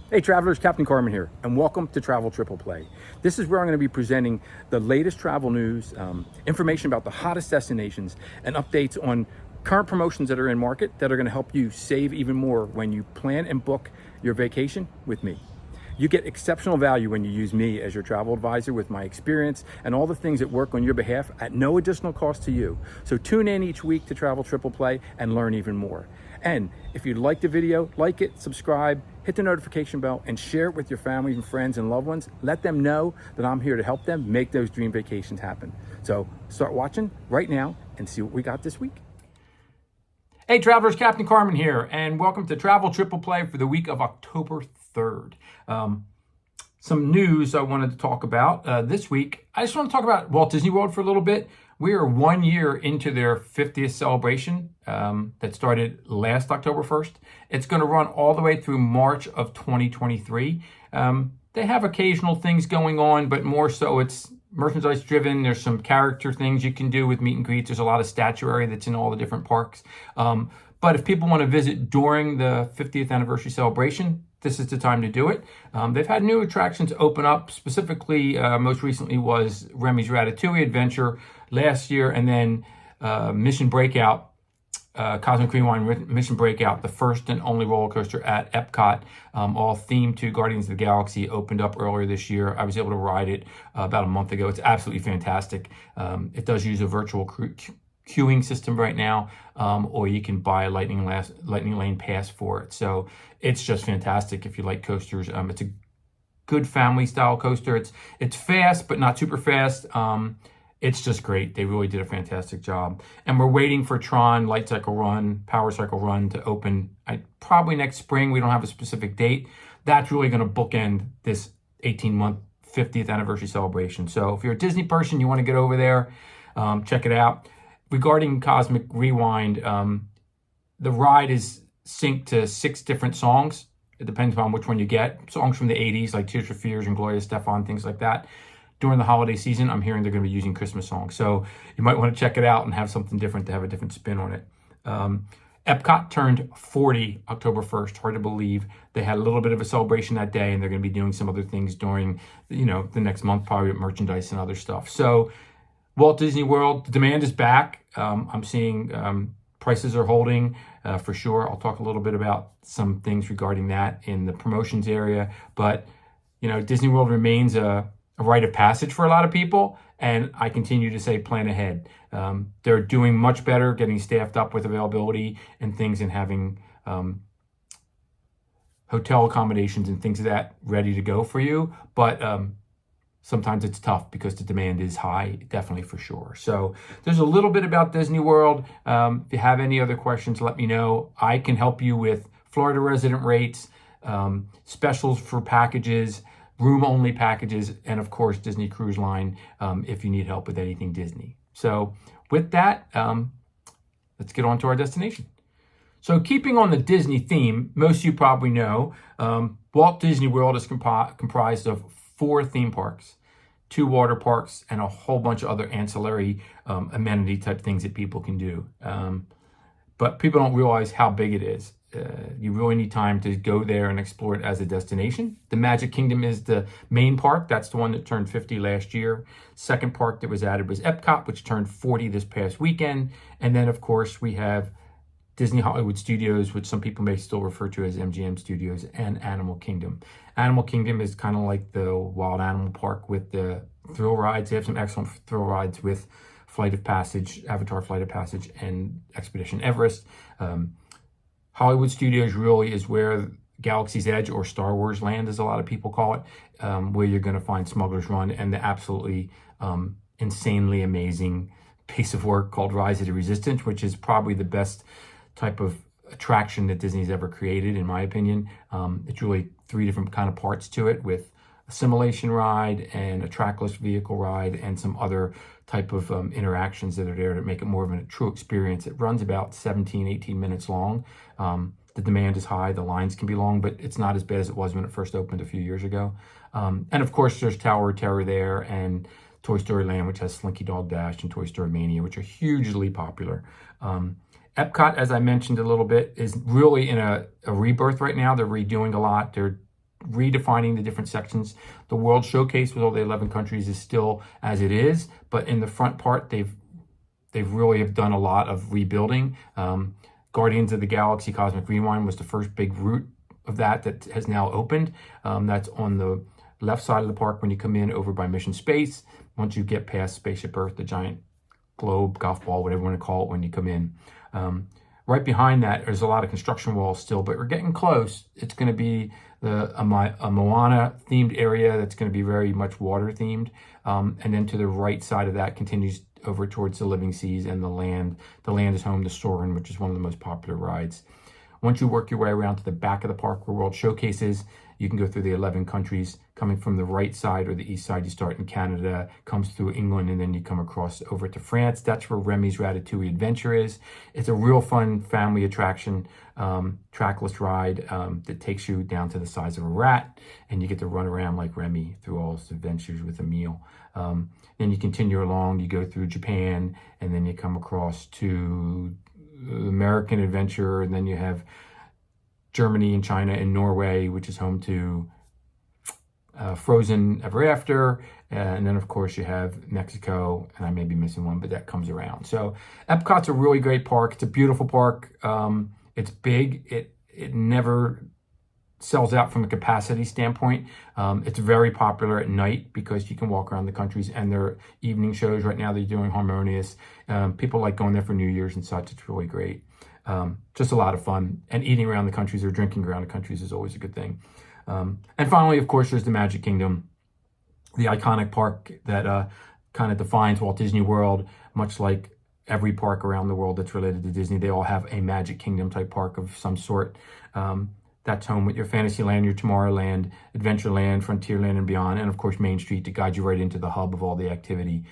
Hey travelers, Captain Carmen here, and welcome to Travel Triple Play. This is where I'm going to be presenting the latest travel news, information about the hottest destinations, and updates on current promotions that are in market that are going to help you save even more when you plan and book your vacation with me. You get exceptional value when you use me as your travel advisor with my experience and all the things that work on your behalf at no additional cost to you. So tune in each week to Travel Triple Play and learn even more. And if you like the video, like it, subscribe, hit the notification bell, and share it with your family and friends and loved ones. Let them know that I'm here to help them make those dream vacations happen. So start watching right now and see what we got this week. Hey travelers, Captain Carmen here, and welcome to Travel Triple Play for the week of October 3rd. Some news I wanted to talk about this week. I just want to talk about Walt Disney World for a little bit. We are 1 year into their 50th celebration that started last October 1st. It's going to run all the way through March of 2023. They have occasional things going on, but more so it's merchandise driven. There's some character things you can do with meet and greets. There's a lot of statuary that's in all the different parks. But if people want to visit during the 50th anniversary celebration, this is the time to do it. They've had new attractions open up. Specifically, most recently was Remy's Ratatouille Adventure last year, and then Mission Breakout, Cosmic Rewind Mission Breakout, the first and only roller coaster at Epcot, all themed to Guardians of the Galaxy, opened up earlier this year. I was able to ride it about a month ago. It's absolutely fantastic. It does use a virtual queuing system right now, or you can buy a Lightning Lane pass for it. So it's just fantastic if you like coasters. It's a good family style coaster. It's fast, but not super fast. It's just great. They really did a fantastic job. And we're waiting for Tron, Light Cycle Run, Power Cycle Run to open probably next spring. We don't have a specific date. That's really going to bookend this 18-month 50th anniversary celebration. So if you're a Disney person, you want to get over there, check it out. Regarding Cosmic Rewind, the ride is synced to 6 different songs. It depends on which one you get. Songs from the 80s, like Tears for Fears and Gloria Estefan, things like that. During the holiday season, I'm hearing they're going to be using Christmas songs. So you might want to check it out and have something different to have a different spin on it. Epcot turned 40 October 1st. Hard to believe. They had a little bit of a celebration that day, and they're going to be doing some other things during, the next month, probably with merchandise and other stuff. So Walt Disney World, the demand is back. I'm seeing prices are holding for sure. I'll talk a little bit about some things regarding that in the promotions area. But, Disney World remains a rite of passage for a lot of people. And I continue to say plan ahead. They're doing much better, getting staffed up with availability and things, and having hotel accommodations and things of that ready to go for you. But sometimes it's tough because the demand is high, definitely for sure. So there's a little bit about Disney World. If you have any other questions, let me know. I can help you with Florida resident rates, specials for packages, room-only packages, and of course, Disney Cruise Line if you need help with anything Disney. So with that, let's get on to our destination. So keeping on the Disney theme, most of you probably know, Walt Disney World is comprised of 4 theme parks, 2 water parks, and a whole bunch of other ancillary amenity type things that people can do. But people don't realize how big it is. You really need time to go there and explore it as a destination. The Magic Kingdom is the main park. That's the one that turned 50 last year. Second park that was added was Epcot, which turned 40 this past weekend. And then, of course, we have Disney Hollywood Studios, which some people may still refer to as MGM Studios, and Animal Kingdom. Animal Kingdom is kind of like the Wild Animal Park with the thrill rides. They have some excellent thrill rides with Flight of Passage, Avatar Flight of Passage, and Expedition Everest. Hollywood Studios really is where Galaxy's Edge, or Star Wars Land, as a lot of people call it, where you're going to find Smuggler's Run and the absolutely insanely amazing piece of work called Rise of the Resistance, which is probably the best type of attraction that Disney's ever created, in my opinion. It's really 3 different kind of parts to it, with a simulation ride and a trackless vehicle ride and some other type of interactions that are there to make it more of a true experience. It runs about 17, 18 minutes long. The demand is high, the lines can be long, but it's not as bad as it was when it first opened a few years ago. And of course, there's Tower of Terror there, and Toy Story Land, which has Slinky Dog Dash, and Toy Story Mania, which are hugely popular. Epcot, as I mentioned a little bit, is really in a rebirth right now. They're redoing a lot. They're redefining the different sections. The World Showcase with all the 11 countries is still as it is, but in the front part, they've really have done a lot of rebuilding. Guardians of the Galaxy Cosmic Rewind was the first big route of that has now opened. That's on the left side of the park when you come in over by Mission Space. Once you get past Spaceship Earth, the giant globe, golf ball, whatever you want to call it when you come in. Right behind that, there's a lot of construction walls still, but we're getting close. It's going to be a Moana themed area that's going to be very much water themed. And then to the right side of that continues over towards the Living Seas and the land. The land is home to Soarin', which is one of the most popular rides. Once you work your way around to the back of the park where World Showcase is, you can go through the 11 countries. Coming from the right side or the east side, you start in Canada, comes through England, and then you come across over to France. That's where Remy's Ratatouille Adventure is. It's a real fun family attraction, trackless ride that takes you down to the size of a rat, and you get to run around like Remy through all his adventures with a meal. Then you continue along, you go through Japan, and then you come across to American Adventure, and then you have Germany and China and Norway, which is home to Frozen Ever After. And then, of course, you have Mexico, and I may be missing one, but that comes around. So Epcot's a really great park. It's a beautiful park. It's big. It never sells out from a capacity standpoint. It's very popular at night because you can walk around the countries, and there are evening shows. Right now they're doing Harmonious. People like going there for New Year's and such. It's really great. Just a lot of fun. And eating around the countries or drinking around the countries is always a good thing. And finally, of course, there's the Magic Kingdom, the iconic park that kind of defines Walt Disney World, much like every park around the world that's related to Disney. They all have a Magic Kingdom type park of some sort. That's home with your Fantasyland, your Tomorrowland, Adventureland, Frontierland, and beyond. And of course, Main Street to guide you right into the hub of all the activity.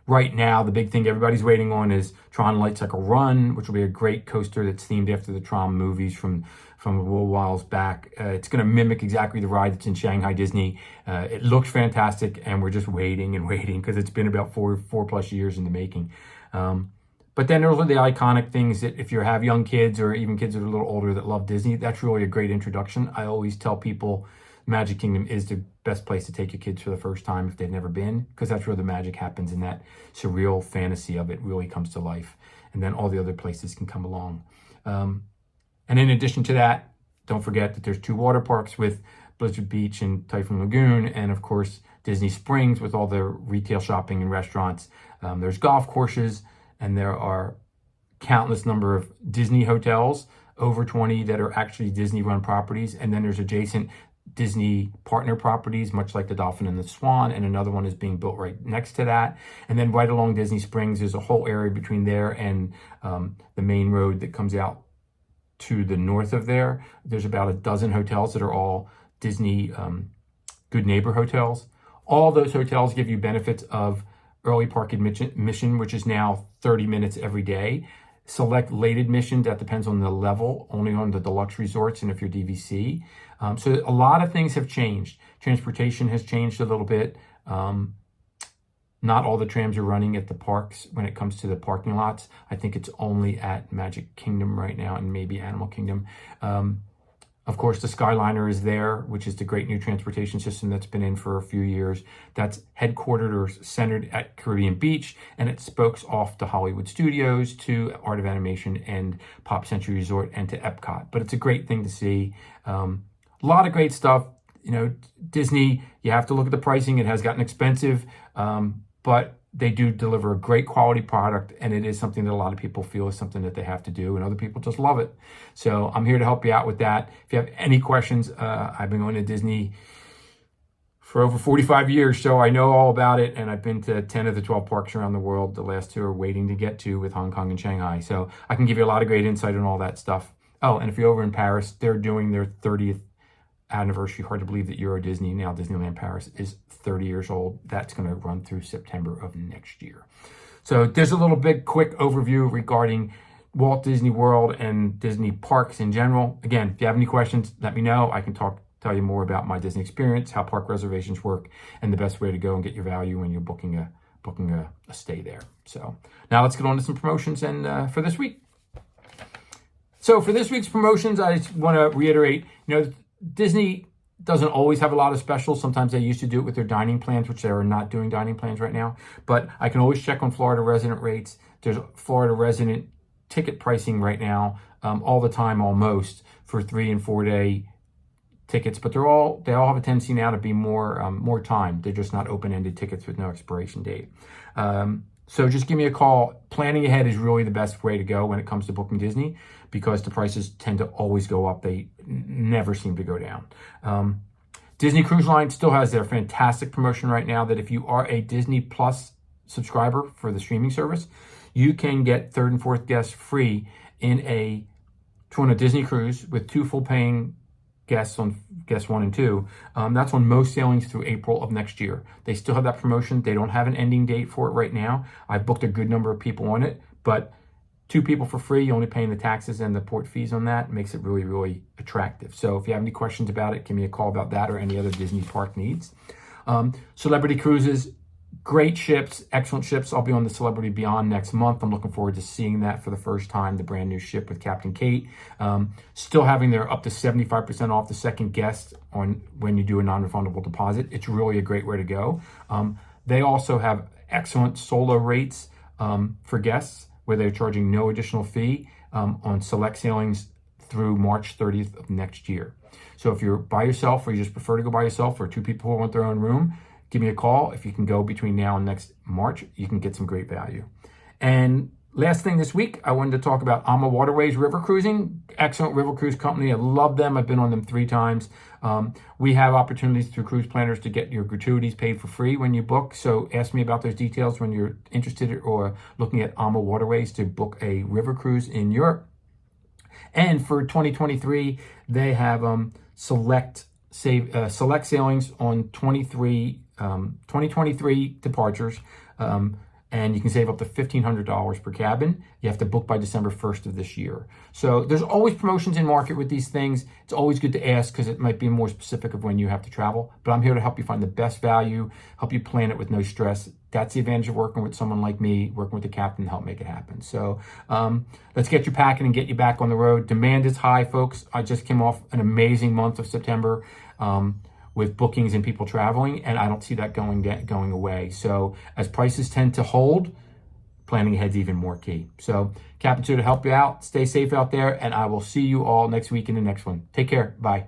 Right now, the big thing everybody's waiting on is Tron Light Cycle Run, which will be a great coaster that's themed after the Tron movies from a little whiles back. It's going to mimic exactly the ride that's in Shanghai Disney. It looks fantastic, and we're just waiting and waiting because it's been about four plus years in the making. But then those are the iconic things that if you have young kids or even kids that are a little older that love Disney, that's really a great introduction. I always tell people Magic Kingdom is the best place to take your kids for the first time if they've never been, because that's where the magic happens and that surreal fantasy of it really comes to life. And then all the other places can come along. And in addition to that, don't forget that there's 2 water parks with Blizzard Beach and Typhoon Lagoon, and of course Disney Springs with all the retail shopping and restaurants. There's golf courses, and there are countless number of Disney hotels, over 20 that are actually Disney-run properties, and then there's adjacent Disney partner properties, much like the Dolphin and the Swan, and another one is being built right next to that. And then right along Disney Springs, there's a whole area between there and the main road that comes out to the north of there. There's about a dozen hotels that are all Disney Good Neighbor hotels. All those hotels give you benefits of early park admission, which is now 30 minutes every day. Select late admission, that depends on the level, only on the deluxe resorts and if you're DVC. So a lot of things have changed. Transportation has changed a little bit. Not all the trams are running at the parks when it comes to the parking lots. I think it's only at Magic Kingdom right now and maybe Animal Kingdom. Of course, the Skyliner is there, which is the great new transportation system that's been in for a few years. That's headquartered or centered at Caribbean Beach, and it spokes off to Hollywood Studios, to Art of Animation and Pop Century Resort, and to Epcot. But it's a great thing to see. A lot of great stuff. You know, Disney, you have to look at the pricing. It has gotten expensive, but they do deliver a great quality product, and it is something that a lot of people feel is something that they have to do, and other people just love it. So I'm here to help you out with that. If you have any questions, I've been going to Disney for over 45 years, so I know all about it, and I've been to 10 of the 12 parks around the world. The last 2 are waiting to get to with Hong Kong and Shanghai, so I can give you a lot of great insight on all that stuff. Oh, and if you're over in Paris, they're doing their 30th anniversary. Hard to believe that Euro Disney, now Disneyland Paris, is 30 years old. That's going to run through September of next year. So there's a little bit quick overview regarding Walt Disney World and Disney parks in general. Again, if you have any questions, let me know. I can tell you more about my Disney experience, how park reservations work, and the best way to go and get your value when you're booking a stay there. So now let's get on to some promotions and for this week. So for this week's promotions, I just want to reiterate, Disney doesn't always have a lot of specials. Sometimes they used to do it with their dining plans, which they are not doing dining plans right now. But I can always check on Florida resident rates. There's Florida resident ticket pricing right now, all the time almost, for 3 and 4 day tickets. But they all have a tendency now to be more time. They're just not open-ended tickets with no expiration date. So just give me a call. Planning ahead is really the best way to go when it comes to booking Disney, because the prices tend to always go up. They never seem to go down. Disney Cruise Line still has their fantastic promotion right now that if you are a Disney Plus subscriber for the streaming service, you can get third and fourth guests free on a Disney cruise with 2 full paying guests on guest 1 and 2. That's on most sailings through April of next year. They still have that promotion. They don't have an ending date for it right now. I've booked a good number of people on it, but 2 people for free, you're only paying the taxes and the port fees on that. It makes it really, really attractive. So if you have any questions about it, give me a call about that or any other Disney park needs. Celebrity Cruises, great ships, excellent ships. I'll be on the Celebrity Beyond next month. I'm looking forward to seeing that for the first time, the brand new ship with Captain Kate. Still having their up to 75% off the second guest on when you do a non-refundable deposit. It's really a great way to go. They also have excellent solo rates for guests where they're charging no additional fee on select sailings through March 30th of next year. So if you're by yourself or you just prefer to go by yourself, or 2 people who want their own room, give me a call. If you can go between now and next March, you can get some great value. And last thing this week, I wanted to talk about Waterways River Cruising. Excellent river cruise company. I love them. I've been on them 3 times. We have opportunities through cruise planners to get your gratuities paid for free when you book. So ask me about those details when you're interested or looking at Waterways to book a river cruise in Europe. And for 2023, they have select sailings on 2023 departures, and you can save up to $1,500 per cabin. You have to book by December 1st of this year. So there's always promotions in market with these things. It's always good to ask because it might be more specific of when you have to travel. But I'm here to help you find the best value, help you plan it with no stress. That's the advantage of working with someone like me, working with the captain to help make it happen. So let's get you packing and get you back on the road. Demand is high, folks. I just came off an amazing month of September with bookings and people traveling, and I don't see that going away. So as prices tend to hold, planning ahead is even more key. So Captain's here to help you out. Stay safe out there, and I will see you all next week in the next one. Take care. Bye.